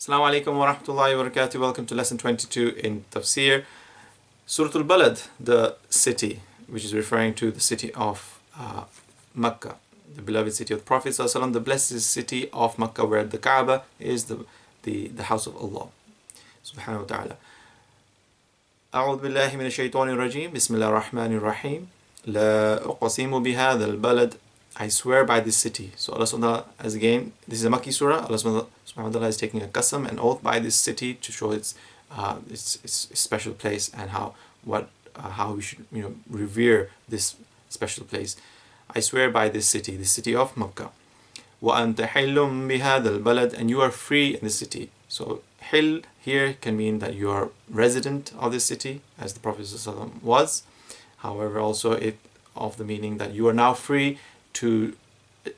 Assalamu alaikum wa rahmatullahi wa barakatuh. Welcome to lesson 22 in Tafseer. Surah alBalad, the city, which is referring to the city of Makkah, the beloved city of the Prophet ﷺ, the blessed city of Makkah, where the Kaaba is the house of Allah subhanahu wa ta'ala. أعوذ بالله من الشيطان الرجيم بسم الله الرحمن الرحيم لا أقسم بهذا البلد. I swear by this city. So Allah subhanahu wa ta'ala, as again, this is a Makki surah. Allah subhanahu wa ta'ala is taking a qasam, an oath by this city to show its special place and how we should revere this special place. I swear by this city of Makkah. وَأَنْتَ حِلٌّ بِهَذَا الْبَلَدِ, and you are free in the city. So hil here can mean that you are resident of this city, as the Prophet ﷺ was. However, also it of the meaning that you are now free to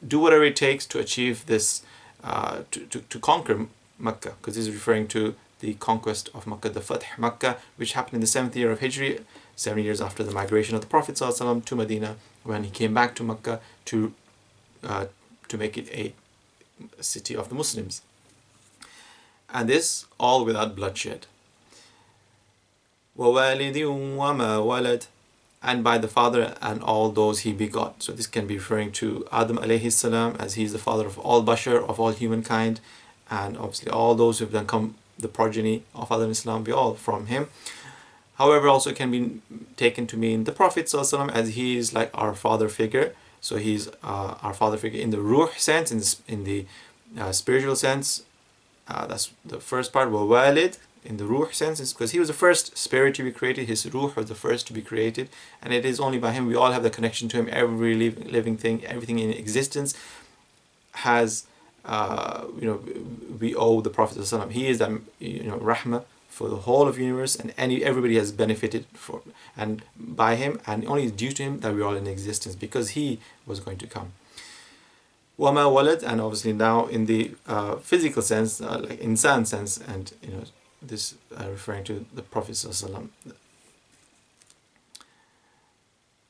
do whatever it takes to achieve this, to conquer Makkah, because this is referring to the conquest of Makkah, the Fath Makkah, which happened in the 7th year of Hijri, 7 years after the migration of the Prophet ﷺ to Medina, when he came back to Makkah to make it a city of the Muslims. And this all without bloodshed. وَوَالِدٍ وَمَا وَلَدٍ, and by the father and all those he begot. So this can be referring to Adam alayhi salam, as he is the father of all bashar, of all humankind, and obviously all those who have become the progeny of Adam Islam, we all from him. However, also it can be taken to mean the Prophet ﷺ, as he is like our father figure. So he's our father figure in the ruh sense, in the spiritual sense. That's the first part. Walid, in the ruh sense, is because he was the first spirit to be created. His ruh was the first to be created, and it is only by him we all have the connection to him. Every living thing, everything in existence has we owe the Prophet ﷺ. He is the rahmah for the whole of the universe, and everybody has benefited and by him, and only is due to him that we are all in existence, because he was going to come. Wama walad, and obviously now in the physical sense, like insan sense, and this referring to the Prophet ﷺ.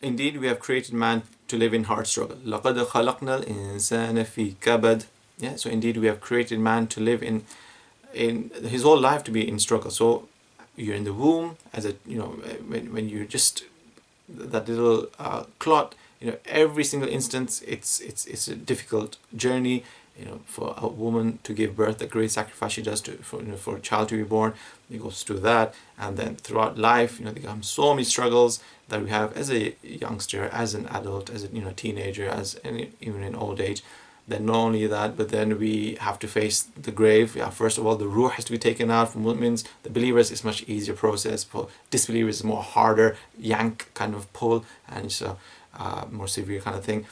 Indeed, we have created man to live in hard struggle. لَقَدْ خَلَقْنَا الْإِنسَانَ فِي كَبَدٍ. Yeah, so indeed we have created man to live in his whole life to be in struggle. So you're in the womb, as when you just that little clot, every single instance it's a difficult journey. For a woman to give birth, the great sacrifice she does for a child to be born, it goes through that, and then throughout life, there come so many struggles that we have as a youngster, as an adult, as a teenager, even in old age. Then not only that, but then we have to face the grave. First of all, the ruh has to be taken out. For Muslims, the believers, it's much easier process. For disbelievers, it's more harder, yank kind of pull, and it's a more severe kind of thing.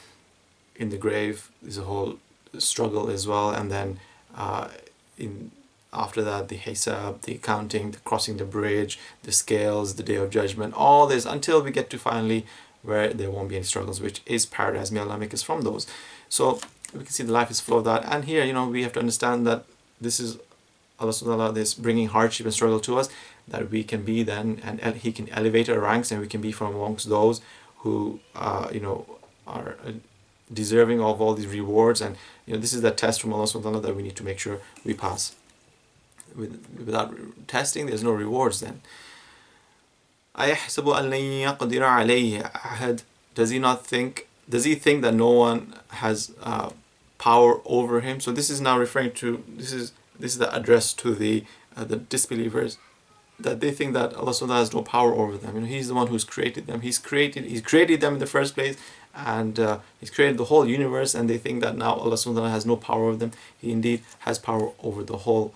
In the grave, there's a whole struggle as well, and then after that, the hisab, the accounting, the crossing the bridge, the scales, the day of judgment, all this, until we get to finally where there won't be any struggles, which is paradise. May Allah make us from those. So we can see the life is full of that, and here we have to understand that this is Allah subhanahu wa ta'ala, this bringing hardship and struggle to us, that we can be then, and He can elevate our ranks, and we can be from amongst those who are deserving of all these rewards. And this is that test from Allah subhanahu wa ta'ala that we need to make sure we pass. Without testing, there's no rewards then. أَيَحْسَبُ أَن لَّن يَقْدِرَ عَلَيْهِ أَحَدٌ. Does he think that no one has power over him? So this is now referring to, this is the address to the disbelievers, that they think that Allah subhanahu wa ta'ala has no power over them. He's the one who's created them. He's created them in the first place, and He's created the whole universe, and they think that now Allah subhanahu wa ta'ala has no power over them. He indeed has power over the whole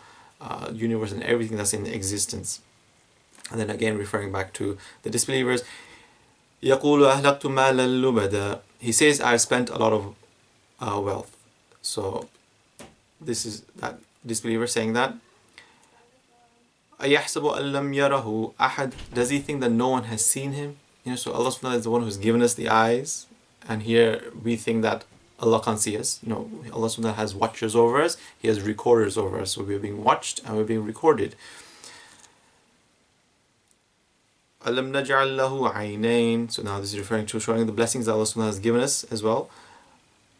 universe and everything that's in existence. And then again, referring back to the disbelievers, يَقُولُ أَهْلَكْتُ مَالًا لُبَدًا. He says, I spent a lot of wealth. So this is that disbeliever saying that. أَيَحْسَبُ أَن لَّمْ يَرَهُ أَحَدٌ. Does he think that no one has seen him? So Allah subhanahu wa ta'ala is the one who's given us the eyes, and here we think that Allah can't see us. Allah subhanahu wa ta'ala has watchers over us. He has recorders over us. So we're being watched and we're being recorded. أَلَمْ نَجْعَلْ لَهُ عَيْنَيْنِ. So now this is referring to showing the blessings that Allah subhanahu wa ta'ala has given us as well.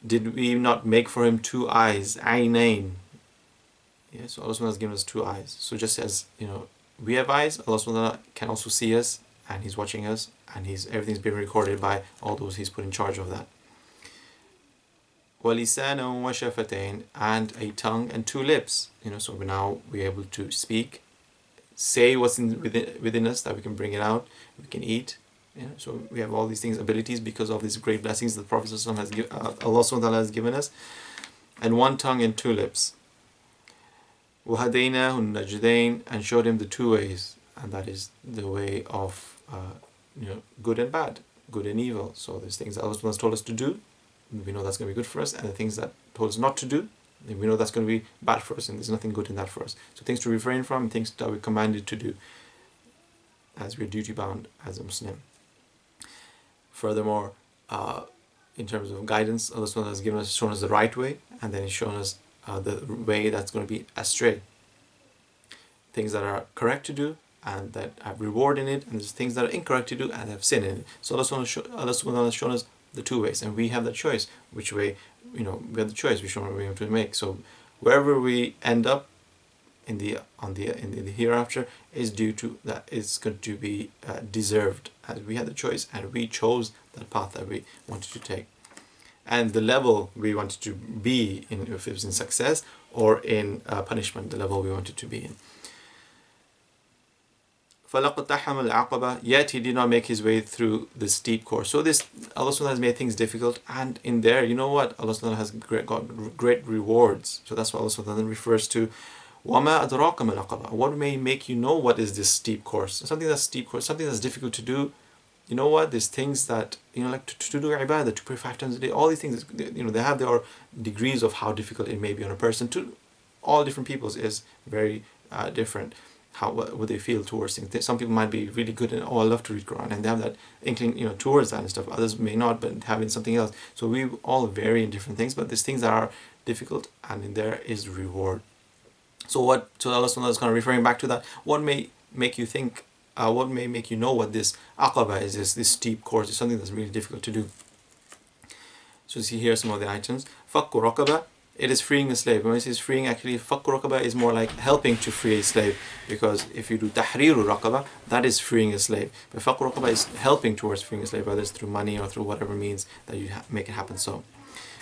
Did we not make for him two eyes? عَيْنَيْن. Yeah, so Allah subhanahu has given us two eyes. So just as, you know, we have eyes, Allah subhanahu can also see us, and He's watching us, and everything's being recorded by all those He's put in charge of that. وَلِسَانًا وَشَفَتَيْنِ, and a tongue and two lips. You know, so now we're able to speak, say what's within us, that we can bring it out, we can eat. You know, so we have all these things, abilities, because of these great blessings that the Prophet Allah subhanahu wa ta'ala has given us. And one tongue and two lips. وَهَدَيْنَاهُ النَّجْدَيْنِ, and showed him the two ways, and that is the way of you know, good and bad, good and evil. So there's things that Allah has told us to do, we know that's going to be good for us, and the things that told us not to do, we know that's going to be bad for us, and there's nothing good in that for us. So things to refrain from, things that we're commanded to do, as we're duty bound as a Muslim. Furthermore, in terms of guidance, Allah has shown us the right way, and then He's shown us the way that's going to be astray. Things that are correct to do and that have reward in it, and there's things that are incorrect to do and have sin in it. So Allah has shown us the two ways, and we have the choice which way, you know, we have the choice which one we have to make. So wherever we end up in the hereafter is due to that, is going to be deserved, as we had the choice and we chose that path that we wanted to take, and the level we wanted to be in, if it was in success or in punishment, the level we wanted to be in. فَلَقْتَحَمَ الْعَقَبَةِ, yet he did not make his way through the steep course. So this, Allah subhanahu has made things difficult, and in there, you know what, Allah subhanahu has got great rewards. So that's what Allah subhanahu refers to. وَمَا أَدْرَاكَ مَا الْعَقَبَةِ, what may make you know what is this steep course? Something that's steep course, something that's difficult to do. You know what, there's things that, you know, like to do ibadah, to pray 5 times a day, all these things, you know, they have their degrees of how difficult it may be on a person. To all different people's is very different. What they feel towards things. Some people might be really good and, oh, I love to read Quran, and they have that inkling, you know, towards that and stuff. Others may not, but having something else. So we all vary in different things, but there's things that are difficult, and in there is reward. So Allah subhanahu is kind of referring back to that. What may make you think, what may make you know what this aqaba is, this steep course, is something that's really difficult to do. So see here some of the items. Fakku raqaba, it is freeing a slave. When it says freeing, actually fakku raqaba is more like helping to free a slave, because if you do tahriru raqaba, that is freeing a slave. But fakku raqaba is helping towards freeing a slave, whether it's through money or through whatever means that you make it happen. So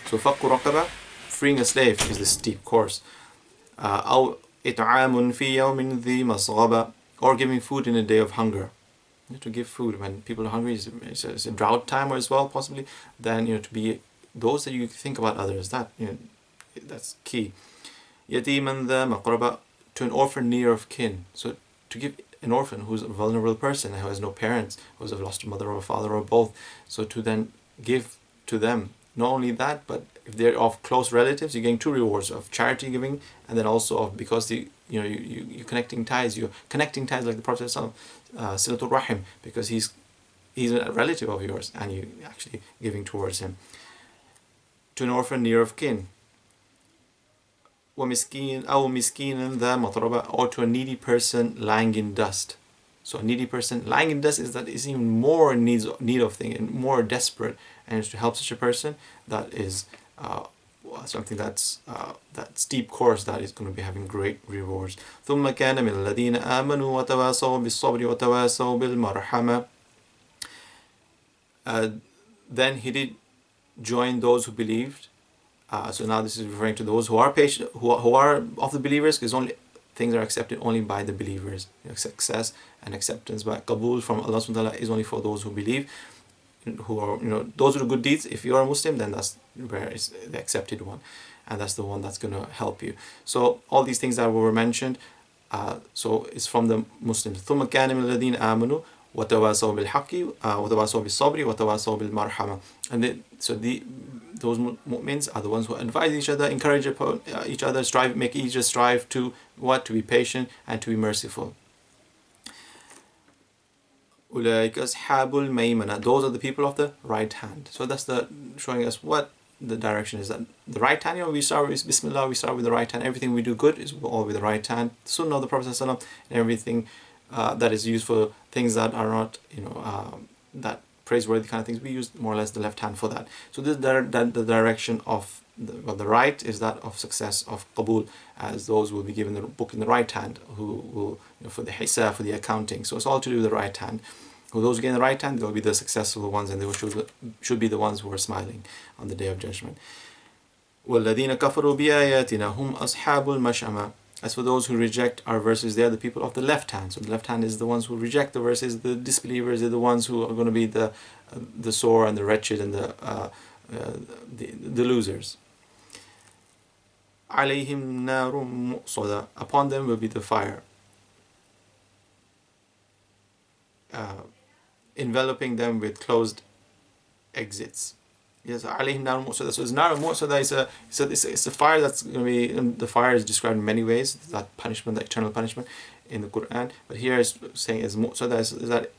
fakku raqaba, freeing a slave, is the steep course. أو إطعام في يوم ذي مسغبة, or giving food in a day of hunger. You know, to give food when people are hungry is a drought time as well, possibly. Then, you know, to be those that you think about others, that, you know, that's key. يتيما ذا مقربة, to an orphan near of kin. So to give an orphan who's a vulnerable person, who has no parents, who has lost a mother or a father or both, so to then give to them. Not only that, but if they're of close relatives, you're getting two rewards of charity giving, and then also of, because you're connecting ties. You're connecting ties like the Prophet Silatul Rahim, because he's a relative of yours, and you're actually giving towards him. To an orphan near of kin. وَمِسْكِينًا أَوْ مِسْكِينًا ذَا مَطْرَبَةٍ, or to a needy person lying in dust. So a needy person lying in dust is even more in need of thing, and more desperate, and it's to help such a person. That is something that's that steep course that is going to be having great rewards. ثُمَّ كَانَ مِنَ الَّذِينَ آمَنُوا وَتَوَاصَوْا بِالصَّبْرِ وَتَوَاصَوْا بِالْمَرْحَمَةِ. Then he did join those who believed. So now this is referring to those who are patient, who are of the believers, because only things are accepted only by the believers. You know, success and acceptance by qabul from Allah subhanahu wa ta'ala is only for those who believe, who are, you know, those are the good deeds. If you are a Muslim, then that's where it's the accepted one, and that's the one that's going to help you. So all these things that were mentioned, so it's from the Muslims. ثُمَّ كَانَ مِنَ الَّذِينَ آمَنُوا وَتَوَاصَوْا بِالْحَقِّ وَتَوَاصَوْا بِالصَّبْرِ وَتَوَاصَوْا بِالْمَرْحَمَةِ. And those mu'mins are the ones who advise each other, encourage each other, make each other strive to what? To be patient and to be merciful. أُولَٰئِكَ أَصْحَابُ الْمَيْمَنَةِ, those are the people of the right hand. So that's showing us what the direction is. That the right hand, you know, we start with Bismillah, we start with the right hand. Everything we do good is all with the right hand. Sunnah of the Prophet ﷺ, and everything that is useful, things that are not, you know, that praiseworthy kind of things, we use more or less the left hand for that. So this the direction of the right is that of success, of qabul, as those will be given the book in the right hand, who will, for the hisab, for the accounting. So it's all to do with the right hand. Who those who get in the right hand, they'll be the successful ones, and they should be the ones who are smiling on the day of judgment. وَالَّذِينَ كَفَرُوا بِآيَاتِنَا هُمْ أَصْحَابُ الْمَشْأَمَةِ. As for those who reject our verses, they are the people of the left hand. So the left hand is the ones who reject the verses. The disbelievers are the ones who are going to be the sore and the wretched and the losers. عَلَيْهِمْ نَارٌ مُؤْصَدَةٌ. Upon them will be the fire, enveloping them with closed exits. Yes, alayhim nar mu'sada. So it's nar mu'sada it's a fire that's going to be, the fire is described in many ways, that punishment, the eternal punishment in the Quran. But here it's saying as mu'sada is that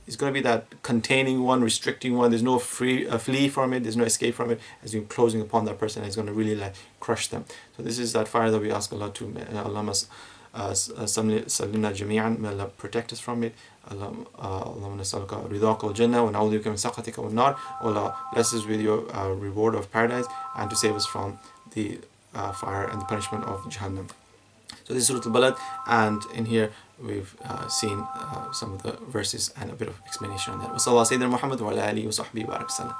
it's going to be that containing one, restricting one. There's no flee from it. There's no escape from it. As you're closing upon that person, it's going to really like crush them. So this is that fire that we ask Allah to Allah must salimna jami'an, may Allah protect us from it. Allahumma nas'aluka ridaka wal jannah wa na'udhu bika min sakhatika wan nar. Allah bless us with your reward of paradise, and to save us from the fire and the punishment of Jahannam. So this is Surah alBalad, and in here we've seen some of the verses and a bit of explanation on that. Wa sallallahu sayyidina Muhammad wa ala alihi wa sahbihi wa barak sallam.